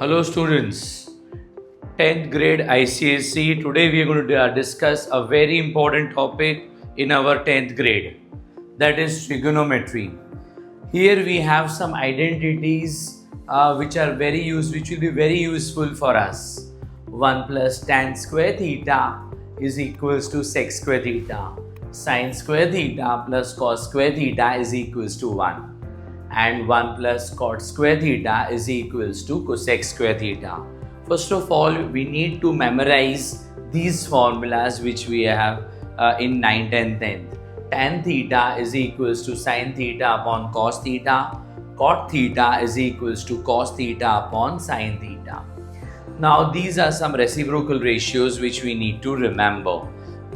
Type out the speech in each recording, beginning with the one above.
Hello students, 10th grade ICSE. Today we are going to discuss a very important topic in our 10th grade, that is trigonometry. Here we have some identities which will be very useful for us. 1 plus tan square theta is equals to sec square theta. Sin square theta plus cos square theta is equals to 1. And 1 plus cot square theta is equals to cosec square theta. First of all, we need to memorize these formulas which we have in 9th and 10th. Tan theta is equals to sin theta upon cos theta. Cot theta is equals to cos theta upon sin theta. Now these are some reciprocal ratios which we need to remember.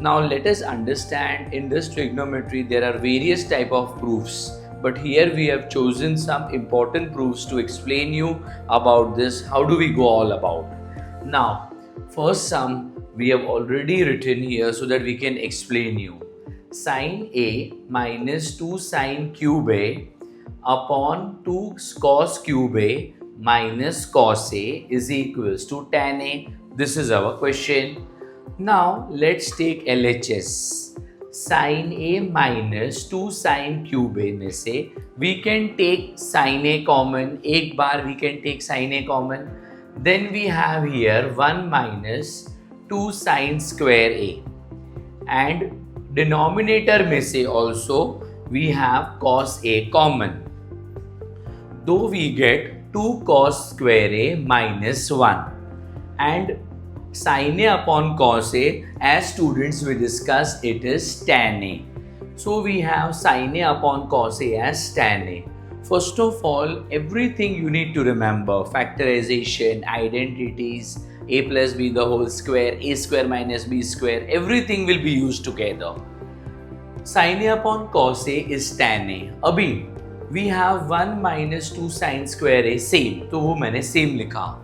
Now let us understand, in this trigonometry there are various type of proofs. But here we have chosen some important proofs to explain you about this. How do we go all about? Now, first sum we have already written here so that we can explain you. Sin A minus 2 sin cube A upon 2 cos cube A minus cos A is equals to tan A. This is our question. Now, let's take LHS. Sin A minus 2 sin cube A में से we can take sin A common, एक बार we can take sin A common. Then we have here 1 minus 2 sin square A. And denominator में से also we have cos A common. Though we get 2 cos square A minus 1. And sin A upon cos A, as students we discussed, it is tan A. So we have sin A upon cos A as tan A. First of all, everything you need to remember: factorization, identities, a plus b the whole square, a square minus b square, everything will be used together. Sin A upon cos A is tan A. अभी we have 1 minus 2 sin square A same, तो वो मैंने same लिखा.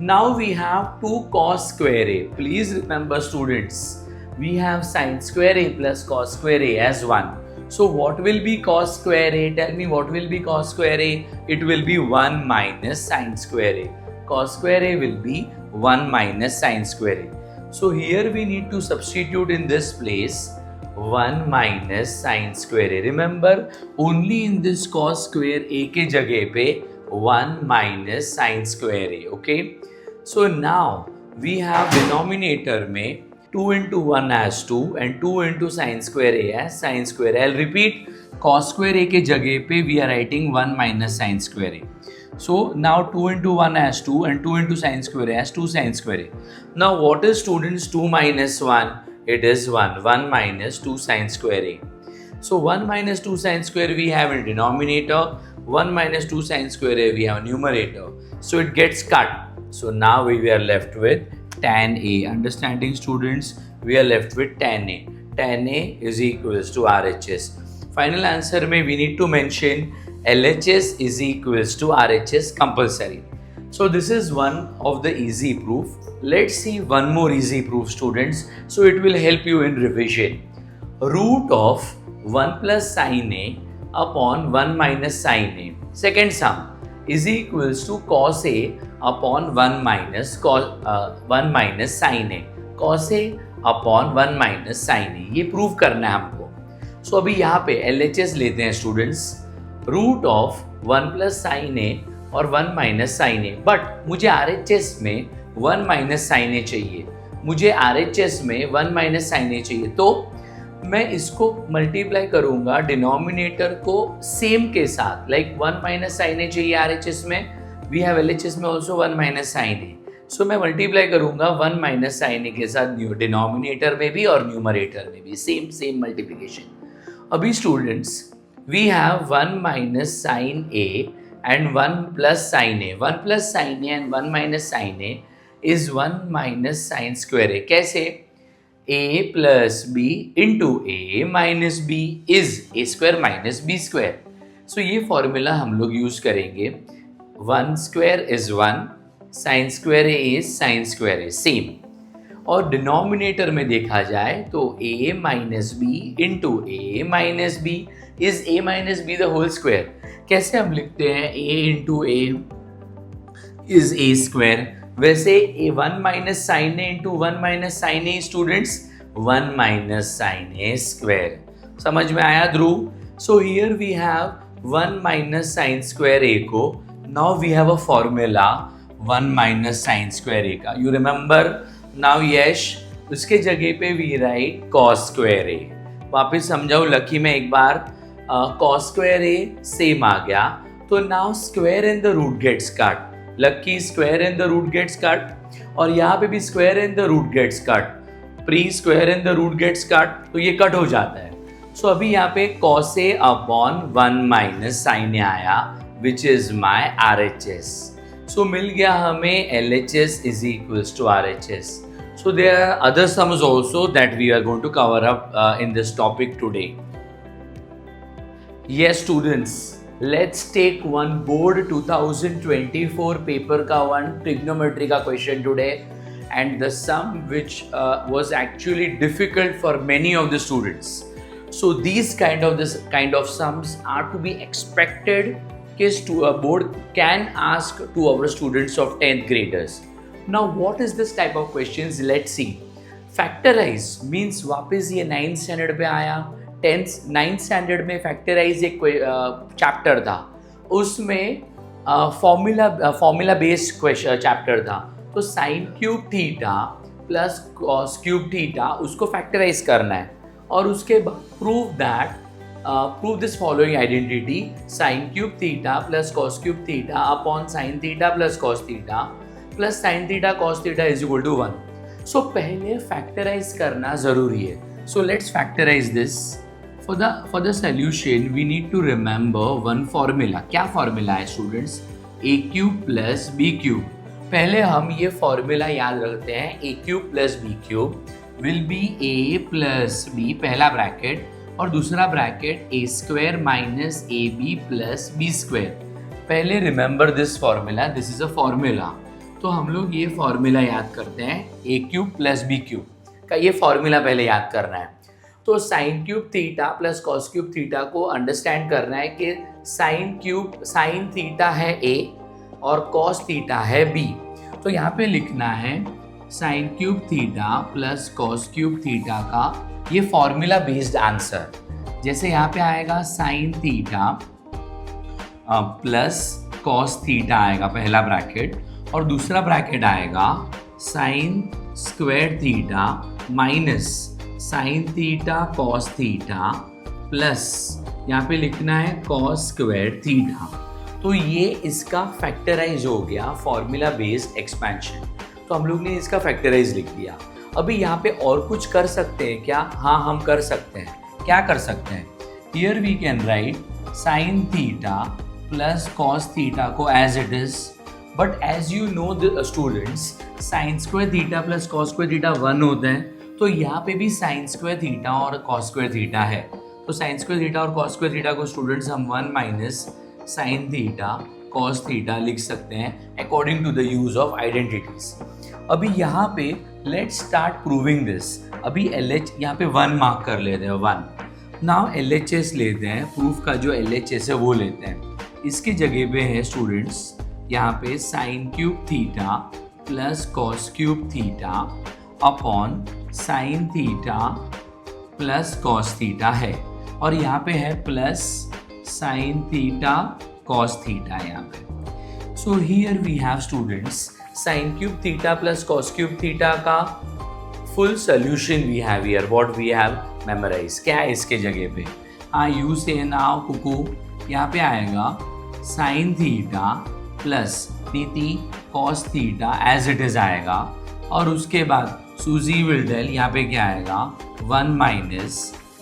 Now we have 2 cos square A. Please remember students, we have sin square A plus cos square A as 1. So what will be cos square A? Tell me what will be cos square A? It will be 1 minus sin square A. Cos square A will be 1 minus sin square A. So here we need to substitute in this place 1 minus sin square A. Remember, only in this cos square A के जगह पे 1 minus sin square A. Okay. So now we have denominator में 2 into 1 as 2 and 2 into sin square A as sin square A. I'll repeat, cos square A के जगह पे we are writing 1 minus sin square A. So now 2 into 1 as 2 and 2 into sin square A as 2 sin square A. Now what is students 2 minus 1? It is 1. 1 minus 2 sin square A. So 1 minus 2 sin square we have in denominator. 1 minus 2 sin square A we have numerator. So it gets cut. So now we are left with tan A. Understanding students? We are left with tan A. Tan A is equals to RHS. Final answer में we need to mention LHS is equals to RHS compulsory. So this is one of the easy proof. Let's see one more easy proof students. So it will help you in revision. Root of 1 plus sin A upon 1 minus sin A. Second sum is equals to cos A upon 1 minus sin A. Cos A upon 1 minus sin A. ये prove करना है हमको. So अभी यहाँ पे LHS लेते हैं students. Root of 1 plus sin A और 1 माइनस sin A. बट मुझे RHS में 1 माइनस sin A चाहिए. मुझे RHS में 1 माइनस sin A चाहिए. तो मैं इसको मल्टीप्लाई करूंगा डिनोमिनेटर को सेम के साथ. लाइक 1 माइनस sin A चाहिए RHS में, वी हैव LHS में ऑल्सो 1 माइनस sin A. सो मैं मल्टीप्लाई करूंगा 1 माइनस sin A के साथ डिनोमिनेटर में भी और न्यूमरेटर में भी. Same multiplication. अभी students we have 1 minus sin A and 1 plus sin A. 1 plus sin A and 1 minus sin A is 1 minus sin square A. कैसे? A plus B into A minus B is A square minus B square. So ये formula हम लोग use करेंगे. 1 square is 1, sin square A is sin square A, same. और denominator में देखा जाए तो A minus B into A minus B is A minus B the whole square. कैसे हम लिखते हैं A into A? Is A square. वैसे A 1 minus sin A into 1 minus sin A students 1 minus sin A square. समझ में आया Dhruv? So here we have 1 minus sin square A को, now we have a formula 1 minus sin square A का। You remember now Yash, उसके जगह पे we write cos square A. वापिस समझाओ लकी में एक बार, कॉस स्क्वायर ए सेम आ गया, तो now square and the root gets cut. Lucky square and the root gets cut, और यहाँ पे भी square and the root gets cut, प्री square and the root gets cut, तो ये कट हो जाता है। सो अभी यहाँ पे cos A upon 1 minus sin A आया, विच इज माई RHS। सो मिल गया हमें LHS इज equals to RHS। So there are other sums also that we are going to cover up in this topic today. Yes students, let's take one board 2024 paper ka one trigonometry ka question today, and the sum which was actually difficult for many of the students. So these kind of sums are to be expected because a board can ask to our students of 10th graders. Now what is this type of questions? Let's see. Factorize means वापस ये 9th standard पे आया। 9th standard में factorise एक chapter था, उसमें formula based question chapter था। तो sign cube theta plus cos cube theta उसको फैक्टराइज करना है, और उसके बाद prove this following identity, sine cube theta plus cos cube theta upon sine theta plus cos theta plus sine theta cos theta is equal to 1। So पहले factorise करना जरूरी है। So let's factorise this. For the solution we need to remember one formula. क्या formula है students? A cube plus B cube. पहले हम ये formula याद रखते हैं, A cube plus B cube will be A plus B, पहला bracket, और दूसरा bracket A square minus A B plus B square. पहले remember this formula, this is a formula. तो हम लोग ये फॉर्मूला याद करते हैं, A cube plus B cube का ये फॉर्मूला पहले याद करना है। तो sign cube theta plus cos cube theta को अंडरस्टैंड करना है कि साइन थीटा है ए और कॉस थीटा है बी। तो यहाँ पे लिखना है sign cube theta plus cos cube theta का ये फॉर्मूला बेस्ड आंसर। जैसे यहाँ पे आएगा sine theta plus cos theta आएगा पहला ब्रैकेट, और दूसरा ब्रैकेट आएगा sign square theta minus sine theta cos theta plus यहाँ पे लिखना है कॉस स्क्वायर थीटा। तो ये इसका फैक्टराइज हो गया, फॉर्मूला बेस्ड एक्सपेंशन। तो हम लोग ने इसका फैक्टराइज लिख दिया। अभी यहाँ पे और कुछ कर सकते हैं क्या? हाँ, हम कर सकते हैं। क्या कर सकते हैं? Here we can write sine theta plus cos theta को as it is, but as you know the students, sine square theta plus cos square theta 1 होता है, तो यहाँ पे भी साइन स्क्वायर थीटा और कॉस स्क्वायर थीटा है। तो साइन स्क्वायर थीटा और कॉस स्क्वायर थीटा को स्टूडेंट्स हम 1 minus sine theta cos theta लिख सकते हैं according to the use of identities. अभी यहाँ पे लेट्स स्टार्ट प्रूविंग दिस। अभी LH यहाँ पे 1 मार्क कर लेते हैं, 1। नाउ LHS लेते हैं, प्रूफ का जो LHS है वो लेते हैं। इसकी जगह पे है स्टूडेंट्स यहाँ पे sine cube theta plus cos cube theta upon sine theta plus cos theta है, और यहाँ पे है plus sine theta cos theta यहाँ पे। So here we have students sine cube theta plus cos cube theta का full solution we have here, what we have memorise. क्या है इसके जगह पे? हाँ, यू से नाउ कुकू, यहाँ पे आएगा sine theta plus Niti cos theta as it is आएगा, और उसके बाद सूजी विल टेल यहाँ पे क्या आएगा 1 minus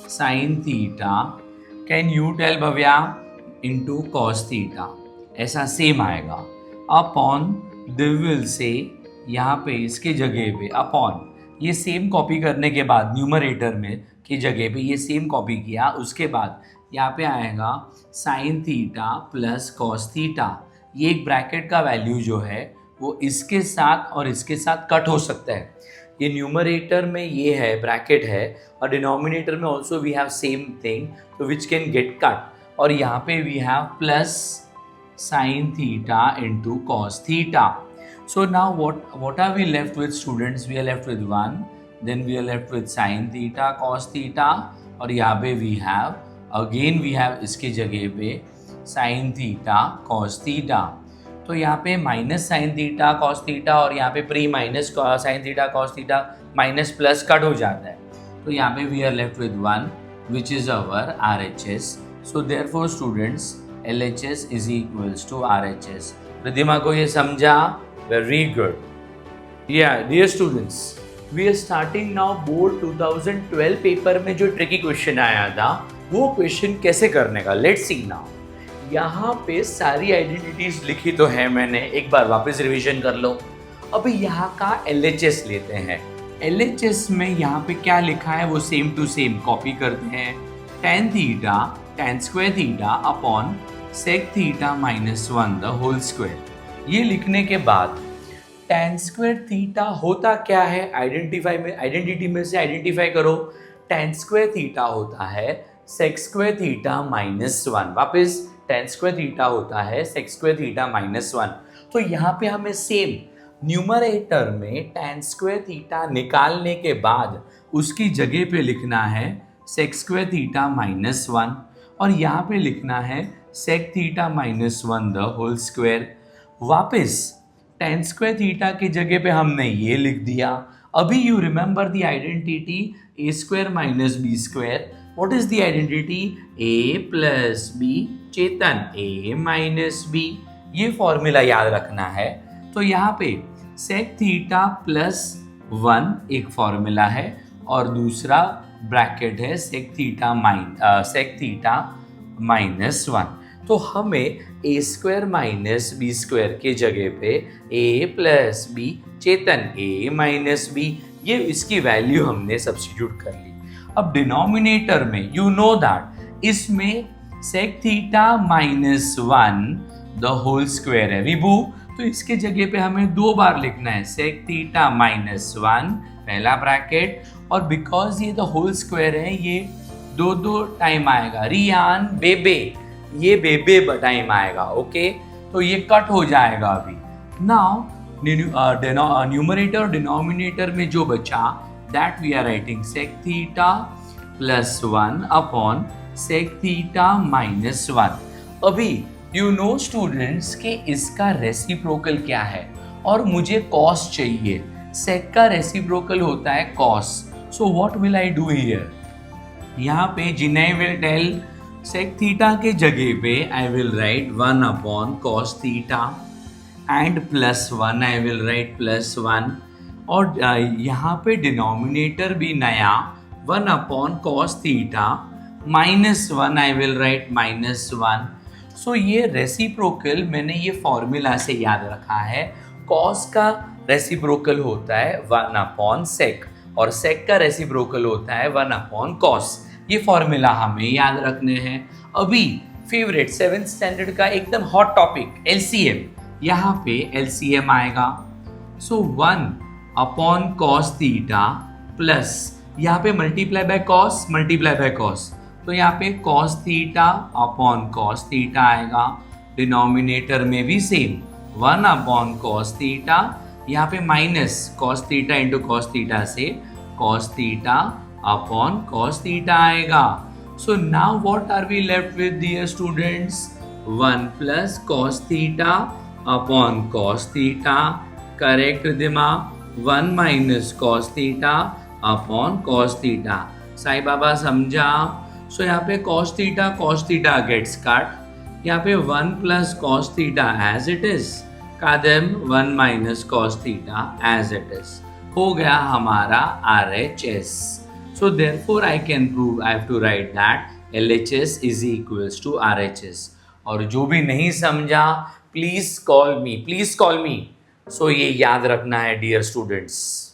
sine theta, can you tell Bhavya, into cos theta, ऐसा सेम आएगा अपॉन दिल से यहाँ पे इसके जगह पे अपॉन, ये सेम कॉपी करने के बाद न्यूमरेटर में की जगह पे ये सेम कॉपी किया, उसके बाद यहाँ पे आएगा sine theta plus cos theta. ये एक ब्रैकेट का वैल्यू जो है वो इसके साथ और इसके साथ कट हो सकता है। ये न्यूमरेटर में ये है ब्रैकेट है, और डिनोमिनेटर में also we have same thing, तो विच कैन गेट कट। और यहाँ पे we have plus sin theta into cos theta. So now what are we left with, students? We are left with 1, then we are left with sin theta cos theta, और यहाँ पे we have इसके जगह पे sin theta cos theta. तो यहाँ पे minus sine theta cos theta और यहाँ पे प्री minus sine theta cos theta minus plus cut हो जाता है. तो यहाँ पे we are left with 1 which is our RHS. So therefore students, LHS is equals to RHS. Riddhima को ये समझा? Very good. Yeah, dear students, we are starting now board 2012 paper में जो ट्रिकी क्वेश्चन आया था वो क्वेश्चन कैसे करने का. Let's see now. यहाँ पे सारी आइडेंटिटीज लिखी तो है मैंने, एक बार वापस रिवीजन कर लो. अभी यहाँ का LHS लेते हैं. LHS में यहाँ पे क्या लिखा है वो सेम टू सेम कॉपी करते हैं. tan theta tan square theta upon sec theta minus 1 the whole square. ये लिखने के बाद tan स्क्वायर थीटा होता क्या है आइडेंटिटी में से आइडेंटिफाई करो. tan स्क्वायर थीटा होता है sec स्क्वायर थीटा माइनस 1. वापस tan स्क्वायर थीटा होता है sec स्क्वायर थीटा माइनस 1. तो यहाँ पे हमें सेम न्यूमरेटर में tan स्क्वायर थीटा निकालने के बाद उसकी जगह पे लिखना है sec स्क्वायर थीटा माइनस 1 और यहाँ पे लिखना है sec theta minus 1 the whole square. वापस tan स्क्वायर थीटा की जगह पे हमने ये लिख दिया. अभी you remember the identity a square minus B square. What is the identity? a plus B. Chetan a minus B. ये फॉर्मूला याद रखना है. तो यहाँ पे sec थीटा प्लस 1 एक फॉर्मूला है और दूसरा ब्रैकेट है sec थीटा माइनस 1. तो हमें a square minus B square के जगह पे a plus B Chetan a minus B ये इसकी वैल्यू हमने सब्स्टिट्यूट कर ली. अब डिनोमिनेटर में यू नो दैट इसमें sec theta minus 1 the whole square है विभू. तो इसके जगह पे हमें 2 बार लिखना है sec थीटा माइनस 1 पहला ब्रैकेट और बिकॉज ये द होल स्क्वायर है ये दो टाइम आएगा. रियान बेबे ये बेबे टाइम आएगा. ओके तो ये कट हो जाएगा अभी. नाउ न्यूमरेटर और डिनोमिनेटर में जो बचा that we are writing sec theta plus 1 upon sec theta minus 1. अभी यू नो स्टूडेंट्स कि इसका रेसिप्रोकल क्या है और मुझे cos चाहिए. sec का रेसिप्रोकल होता है cos. So what will I do here? यहाँ पे जिन्हें विल टेल sec थीटा के जगह पे I will write 1 upon cos theta and plus 1 I will write plus 1 और यहाँ पे डिनोमिनेटर भी नया 1 upon cos theta minus 1 I will write minus 1. सो ये रेसिप्रोकल मैंने ये फॉर्मूला से याद रखा है. cos का रेसिप्रोकल होता है 1 अपॉन sec और sec का रेसिप्रोकल होता है 1 अपॉन cos. ये फॉर्मूला हमें याद रखने हैं. अभी फेवरेट 7th स्टैंडर्ड का एकदम हॉट टॉपिक LCM. यहाँ पे LCM आएगा. So 1 upon cos theta plus यहाँ पे मल्टीप्लाई बाय cos तो यहाँ पे cos theta upon cos theta आएगा. डिनोमिनेटर में भी सेम 1 अपॉन cos थीटा यहाँ पे minus cos theta into cos theta से cos theta upon cos theta आएगा. So now what are we left with dear students? 1 plus cos theta upon cos theta. Correct Riddhima? 1 minus cos theta upon cos theta. Sai Baba समझा? So यहाँ पे cos theta gets cut. यहाँ पे 1 plus cos theta as it is. कादम 1 minus cos theta as it is. हो गया हमारा RHS. So therefore I can prove, I have to write that LHS is equals to RHS. और जो भी नहीं समझा प्लीज कॉल मी. सो ये याद रखना है डियर स्टूडेंट्स.